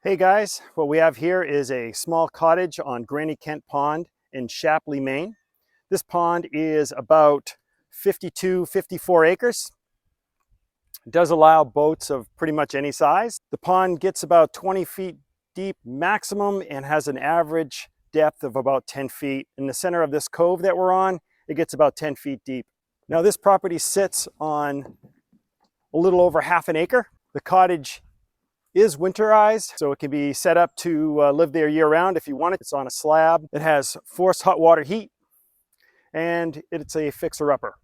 Hey guys, what we have here is a small cottage on Granny Kent Pond in Shapleigh, Maine. This pond is about 54 acres. It does allow boats of pretty much any size. The pond gets about 20 feet deep maximum and has an average depth of about 10 feet. In the center of this cove that we're on, it gets about 10 feet deep. Now this property sits on a little over half an acre. The cottage is winterized, so it can be set up to live there year-round if you want it. It's on a slab. It has forced hot water heat, and it's a fixer-upper.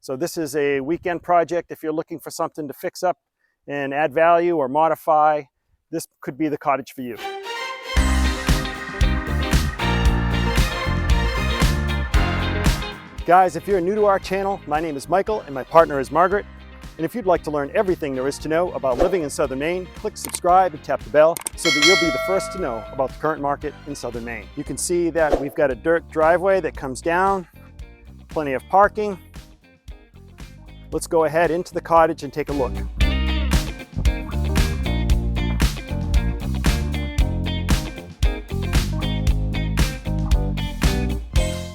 So this is a weekend project. If you're looking for something to fix up and add value or modify, this could be the cottage for you. Guys, if you're new to our channel, my name is Michael and my partner is Margaret. And if you'd like to learn everything there is to know about living in Southern Maine, click subscribe and tap the bell so that you'll be the first to know about the current market in Southern Maine. You can see that we've got a dirt driveway that comes down, plenty of parking. Let's go ahead into the cottage and take a look.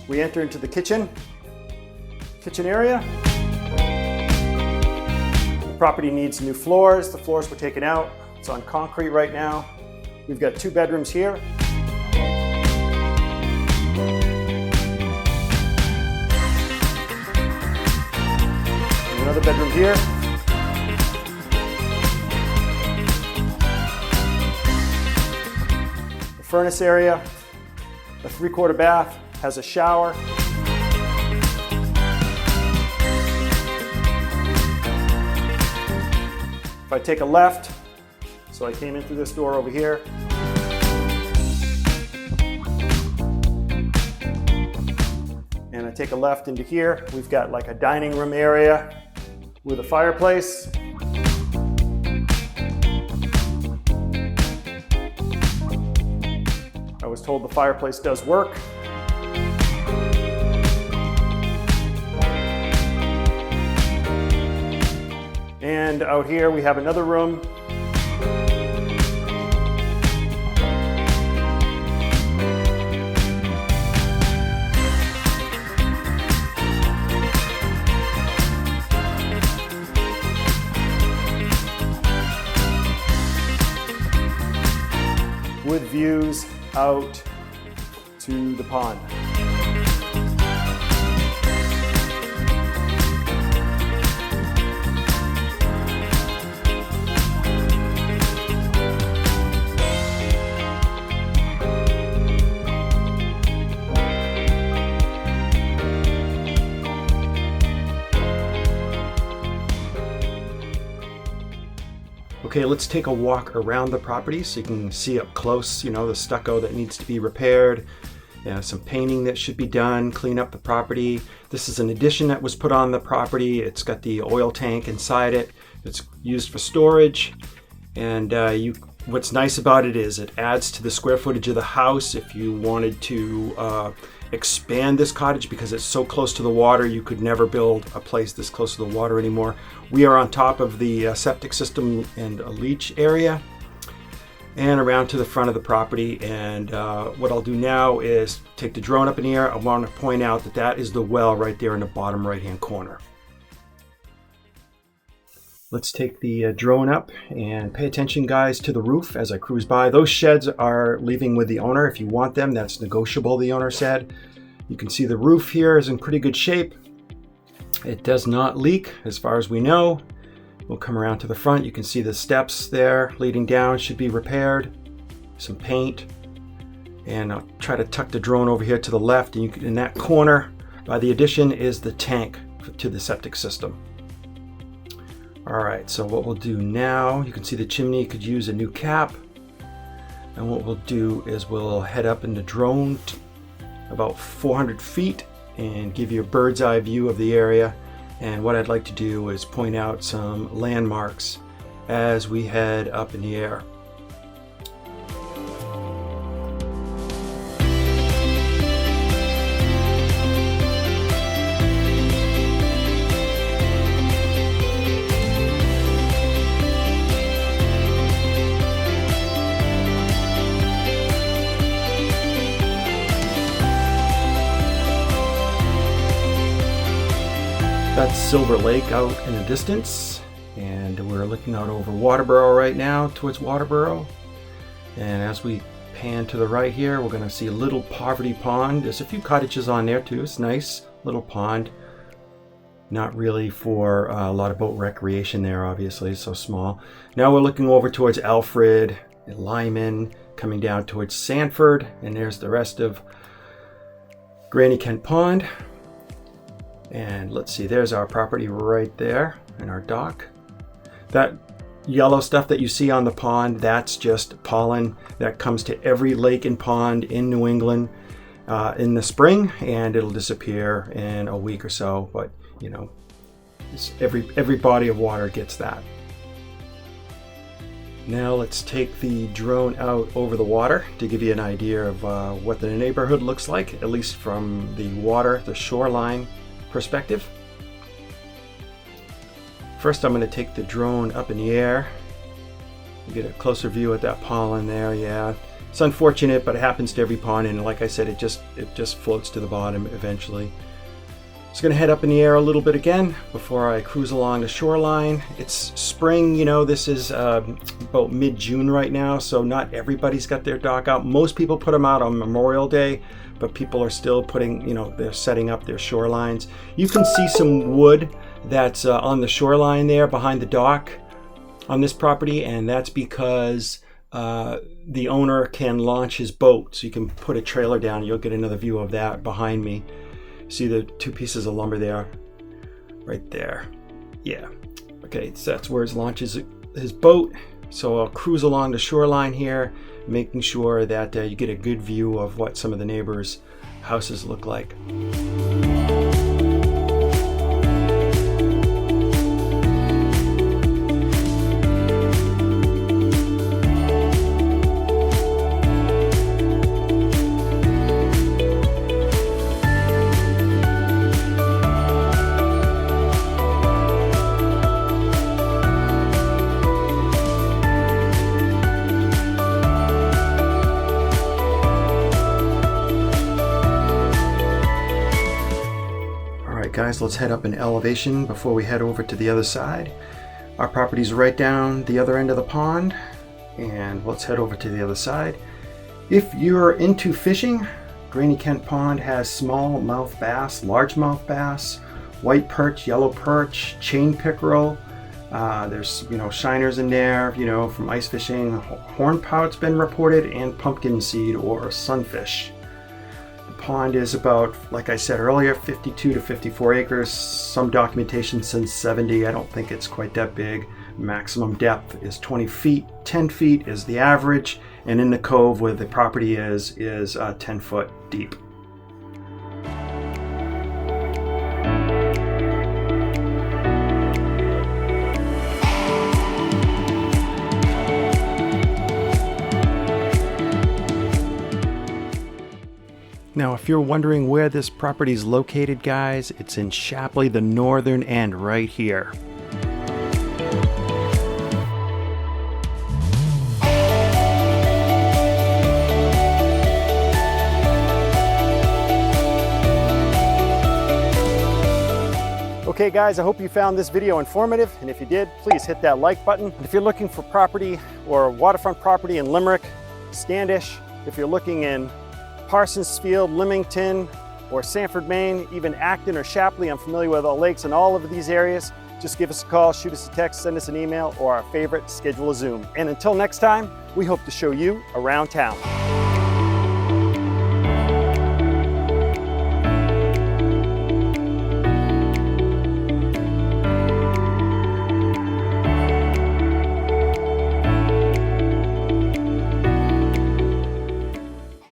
We enter into the kitchen area. The property needs new floors. The floors were taken out. It's on concrete right now. We've got 2 bedrooms here. And another bedroom here. The furnace area, a 3/4 bath, has a shower. If I take a left, so I came in through this door over here. And I take a left into here. We've got like a dining room area with a fireplace. I was told the fireplace does work. And out here we have another room. With views out to the pond. Okay, let's take a walk around the property so you can see up close, the stucco that needs to be repaired, some painting that should be done, clean up the property. This is an addition that was put on the property. It's got the oil tank inside it. It's used for storage. And what's nice about it is it adds to the square footage of the house. If you wanted to expand this cottage because it's so close to the water, you could never build a place this close to the water anymore. We are on top of the septic system and a leach area and around to the front of the property. And what I'll do now is take the drone up in the air. I want to point out that that is the well right there in the bottom right hand corner. Let's take the drone up and pay attention, guys, to the roof as I cruise by. Those sheds are leaving with the owner. If you want them, that's negotiable, the owner said. You can see the roof here is in pretty good shape. It does not leak as far as we know. We'll come around to the front. You can see the steps there leading down should be repaired. Some paint. And I'll try to tuck the drone over here to the left. And in that corner by the addition is the tank to the septic system. All right, so what we'll do now, you can see the chimney could use a new cap. And what we'll do is we'll head up in the drone about 400 feet and give you a bird's eye view of the area. And what I'd like to do is point out some landmarks as we head up in the air. That's Silver Lake out in the distance, and we're looking out over Waterboro right now, towards Waterboro. And as we pan to the right here, we're going to see a little Poverty Pond. There's a few cottages on there too. It's nice little pond. Not really for a lot of boat recreation there, obviously, it's so small. Now we're looking over towards Alfred and Lyman, coming down towards Sanford, and there's the rest of Granny Kent Pond. And let's see, there's our property right there and our dock. That yellow stuff that you see on the pond, that's just pollen that comes to every lake and pond in New England in the spring, and it'll disappear in a week or so. But you know, every body of water gets that. Now let's take the drone out over the water to give you an idea of what the neighborhood looks like, at least from the water, the shoreline perspective. First, I'm going to take the drone up in the air. You get a closer view at that pollen there. Yeah, it's unfortunate, but it happens to every pond, and like I said, it just floats to the bottom eventually. Just going to head up in the air a little bit again before I cruise along the shoreline. It's spring, you know, this is about mid-June right now, so not everybody's got their dock out. Most people put them out on Memorial Day, but people are still putting, you know, they're setting up their shorelines. You can see some wood that's on the shoreline there behind the dock on this property, and that's because the owner can launch his boat. So you can put a trailer down. You'll get another view of that behind me. See the two pieces of lumber there, right there. Yeah. Okay, so that's where he launches his boat. So I'll cruise along the shoreline here, making sure that you get a good view of what some of the neighbors' houses look like. Guys, let's head up in elevation before we head over to the other side. Our property's right down the other end of the pond, and let's head over to the other side. If you're into fishing, Granny Kent Pond has smallmouth bass, largemouth bass, white perch, yellow perch, chain pickerel. There's, you know, shiners in there, you know, from ice fishing. Horn pout's been reported, and pumpkin seed or sunfish. Pond is about, like I said earlier, 52 to 54 acres. Some documentation says 70. I don't think it's quite that big. Maximum depth is 20 feet. 10 feet is the average, and in the cove where the property is 10 foot deep. Now, if you're wondering where this property is located, guys, it's in Shapleigh, the northern end, right here. Okay guys, I hope you found this video informative, and if you did, please hit that like button. If you're looking for property or waterfront property in Limerick, Standish, if you're looking in Parsonsfield, Leamington, or Sanford, Maine, even Acton or Shapleigh, I'm familiar with all lakes in all of these areas. Just give us a call, shoot us a text, send us an email, or our favorite, schedule a Zoom. And until next time, we hope to show you around town.